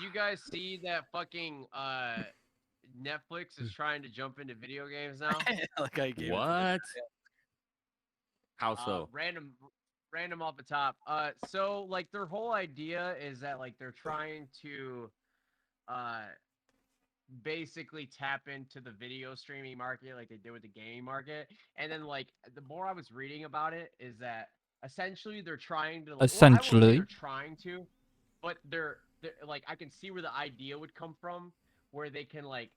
you guys see that fucking Netflix is trying to jump into video games now? Like I gave it to the What? How so? Random off the top. So like their whole idea is that like they're trying to uh basically tap into the video streaming market like they did with the gaming market. And then like the more I was reading about it is that essentially they're trying to well, I won't say they're Essentially. trying to, but they're like I can see where the idea would come from where they can like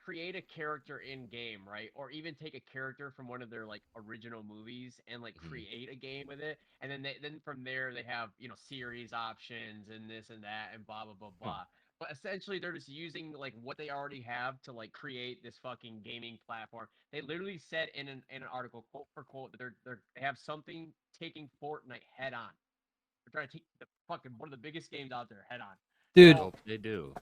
create a character in game, right? Or even take a character from one of their like original movies and like Mhm. create a game with it. And then from there they have, series options and this and that and blah blah blah Huh. blah. But essentially, they're just using like what they already have to like create this fucking gaming platform. They literally said in an article, quote for quote, that they have something taking Fortnite head on. They're trying to take the fucking one of the biggest games out there head on. I Dude, So hope they do.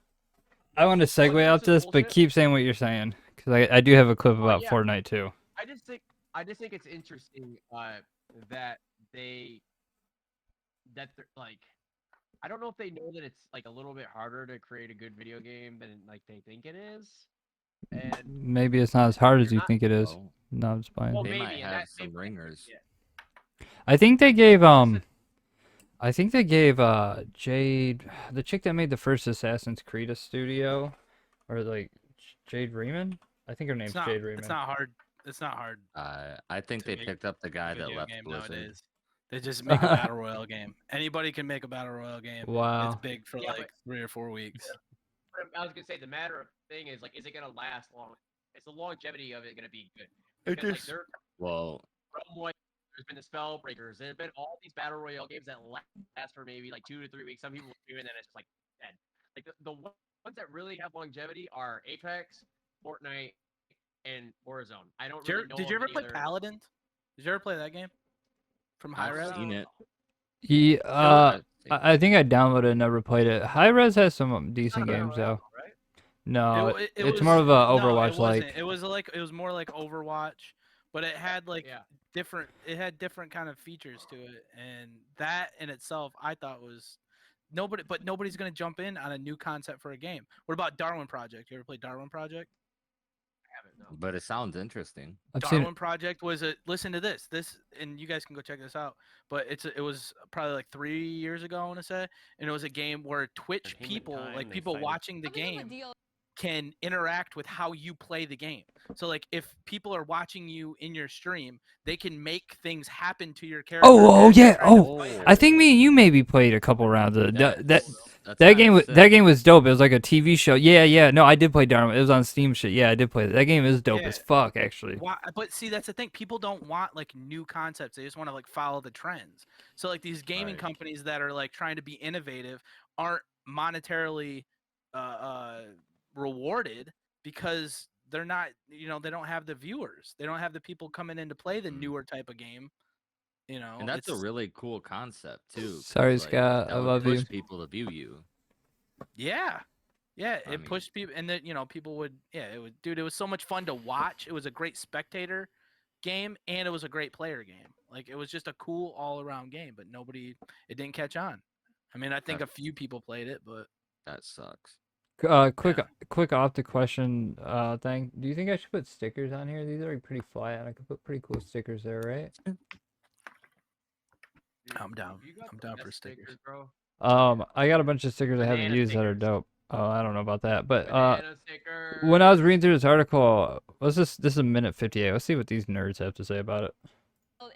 I want to segue whether out this is this, but bullshit, keep saying what you're saying. Because I do have a clip oh about yeah, Fortnite, too. I just think I just think it's interesting that they that they're like I don't know if they know that it's like a little bit harder to create a good video game than like they think it is, and Maybe it's not as hard as they're you not. think it is. Well, No, I'm just playing. Well, they might maybe, and that have some ringers. yeah. I think they gave, Well, listen, I think they gave, Jade, the chick that made the first Assassin's Creed a studio, or like, Jade Raymond? I think her name's It's not. Jade It's Raymond. not hard. It's not hard I think to they make picked up the a guy that video left game Blizzard. nowadays. They just make a battle royale game. Anybody can make a battle royale game. It's Wow. big for yeah, like 3 or 4 weeks. but I was gonna say the matter of thing is like, is it gonna last long? Is the longevity of it gonna be good? It Because like just there, Well, from what there's been the Spellbreakers, there's been all these battle royale games that last for maybe like 2 to 3 weeks. Some people do, and then it's just like dead. Like the ones that really have longevity are Apex, Fortnite, and Warzone. I don't really know Did of you ever any play other. Paladin? Did you ever play that game from High I've Res? seen Warzone. it. Yeah, It was, I've seen it. I think I downloaded it and never played it. High Res has some It's not decent a battle games, royale, though. though, right? No, it it's was more of a no, it Overwatch wasn't. like. It was more like Overwatch, but it had like Yeah. different. It had different kind of features to it, and that in itself I thought was nobody. But nobody's gonna jump in on a new concept for a game. What about Darwin Project? You ever play Darwin Project? I haven't no. But it sounds interesting. I've seen it. Darwin Project was a listen to this, and you guys can go check this out. But it was probably like 3 years ago, I want to say, and it was a game where Twitch Entertainment people, time. like They people cited watching the game, can interact with how you play the game. So like if people are watching you in your stream, they can make things happen to your character Oh, as you're yeah. trying to Oh, fight I them. think me and you maybe played a couple rounds of it. That's kind of That sick. game was dope. It was like a TV show. Yeah, yeah. No, I did play Dharma. It was on Steam shit. Yeah, I did play it. That game is dope Yeah. as fuck, actually. Why, but see, that's the thing. People don't want like new concepts. They just want to like follow the trends. So like these gaming Right. companies that are like trying to be innovative aren't monetarily uh, uh, rewarded because they're not. They don't have the viewers. They don't have the people coming in to play the Mm. newer type of game. And that's a It's really cool concept too. 'Cause, Sorry, like, Scott. I that would love push you. people to view you. yeah. Yeah, I it mean, pushed people, and then people would, yeah, it would, dude. It was so much fun to watch. It was a great spectator game, and it was a great player game. Like it was just a cool all around game, but it didn't catch on. I mean, I think that a few people played it, but that sucks. Quick, yeah. quick off the question. Thing. Do you think I should put stickers on here? These are pretty flat. I could put pretty cool stickers there, right? Dude, I'm down. You got I'm the down for best stickers. bro. I got a bunch of stickers I haven't Banana used that are stickers. dope. Oh, I don't know about that, but Banana stickers. when I was reading through this article, this is a minute 58. Let's see what these nerds have to say about it.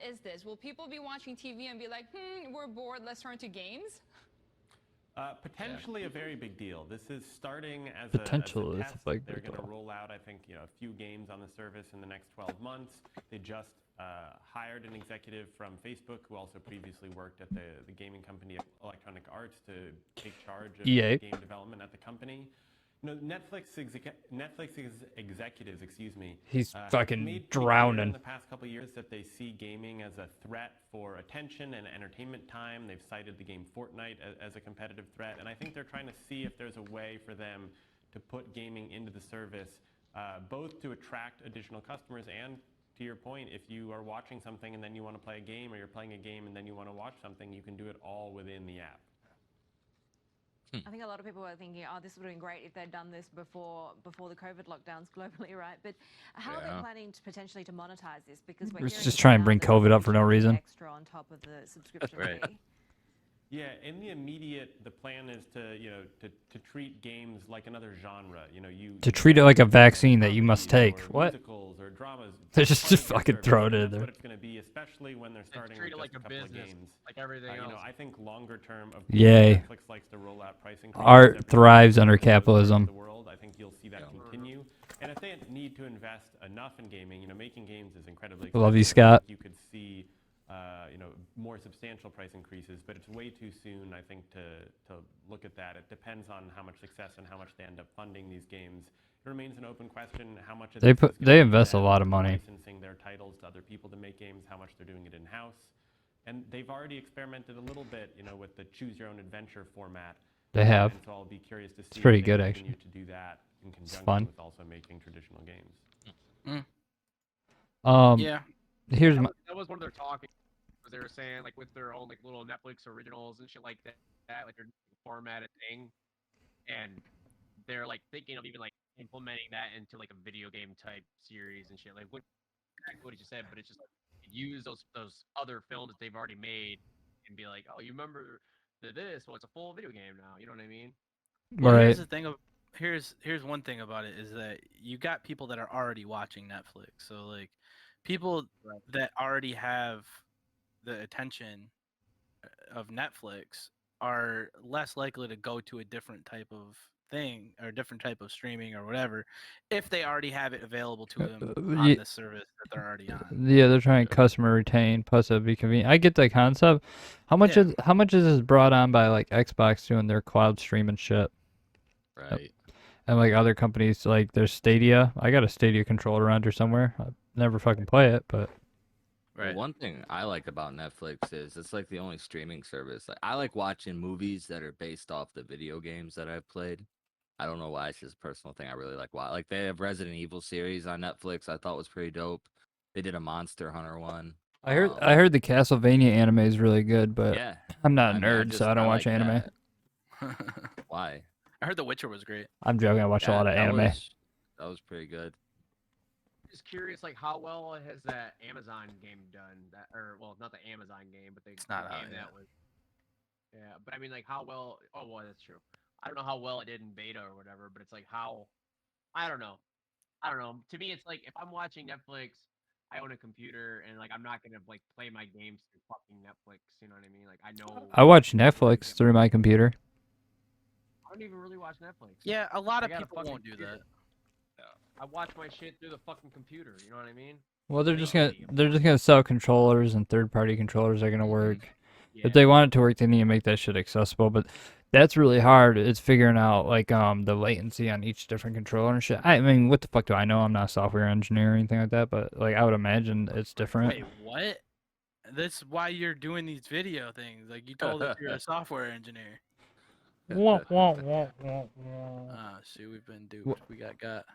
Is this? Will people be watching TV and be like, we're bored, let's turn to games? Potentially a very big deal. This is starting as Potential a is test. a big They're going to deal. roll out, I think, a few games on the service in the next 12 months. They just hired an executive from Facebook who also previously worked at the gaming company Electronic Arts to take charge of EA. game development at the company. Netflix executives, excuse me. He's have fucking made pretty clear drowning. in the past couple of years that they see gaming as a threat for attention and entertainment time. They've cited the game Fortnite as a competitive threat, and I think they're trying to see if there's a way for them to put gaming into the service, both to attract additional customers and, to your point, if you are watching something and then you want to play a game, or you're playing a game and then you want to watch something, you can do it all within the app. I think a lot of people are thinking, oh, this would have been great if they'd done this before the COVID lockdowns globally, right? But how are they planning to potentially to monetize this? Because we're Just try and bring COVID up for no reason. Extra on top of the subscription fee. Yeah, in the immediate, the plan is to, to treat games like another genre. To treat it like a vaccine that you must take. What? Musicals or dramas. They just fucking throw it in there. That's what it's going to be, especially when they're starting with just a couple of games. Like everything else. I think longer term, of Yay. Netflix likes to roll out pricing. Art thrives under capitalism. I think you'll see that continue. And if they need to invest enough in gaming, making games is incredibly expensive. Love you, Scott. You could see more substantial price increases, but it's way too soon, I think, to look at that. It depends on how much success and how much they end up funding these games. It remains an open question how much of they invest a lot of money licensing their titles to other people to make games, how much they're doing it in-house. And they've already experimented a little bit, with the choose your own adventure format. They have. And so I'll be curious to see it's pretty if they good continue actually. to do that in conjunction fun. with also making traditional games. Here's that was one of their talking. They were saying like with their own like little Netflix originals and shit like that, like their formatted thing, and they're like thinking of even like implementing that into like a video game type series and shit. Like what you just said, but it's just like use those other films that they've already made and be like, oh, you remember this? Well, it's a full video game now. You know what I mean? Well, right. Here's the thing. Here's one thing about it is that you got people that are already watching Netflix. So like people that already have the attention of Netflix are less likely to go to a different type of thing or a different type of streaming or whatever if they already have it available to them on the service that they're already on. Yeah, they're trying to customer retain, plus it'd be convenient. I get that concept. How much is this brought on by like Xbox doing their cloud streaming shit? Right. And like other companies, like there's Stadia. I got a Stadia controller around here somewhere. I never fucking play it, but. Right. Well, one thing I like about Netflix is it's like the only streaming service. Like I like watching movies that are based off the video games that I've played. I don't know why, it's just a personal thing I really like. Why? Like they have Resident Evil series on Netflix. I thought was pretty dope. They did a Monster Hunter one. I heard the Castlevania anime is really good, but yeah, I'm not a nerd, so I don't watch anime. Why? I heard The Witcher was great. I'm joking. I watch a lot of anime. That was pretty good. Just curious, like how well has that Amazon game done? Not the Amazon game, but the game that was. Yeah, but I mean, like how well? Oh, well, that's true. I don't know how well it did in beta or whatever, but it's like how. I don't know. To me, it's like if I'm watching Netflix, I own a computer, and like I'm not gonna like play my games through fucking Netflix. You know what I mean? Like I know. I watch Netflix through my computer. I don't even really watch Netflix. Yeah, a lot of people won't do that. I watch my shit through the fucking computer. You know what I mean? Well, they're just gonna sell controllers, and third-party controllers are gonna work. Yeah. If they want it to work, they need to make that shit accessible. But that's really hard. It's figuring out like the latency on each different controller and shit. I mean, what the fuck do I know? I'm not a software engineer or anything like that. But like, I would imagine it's different. Wait, what? That's why you're doing these video things. Like you told us you're a software engineer. Wah. Ah, see, we've been duped. We got.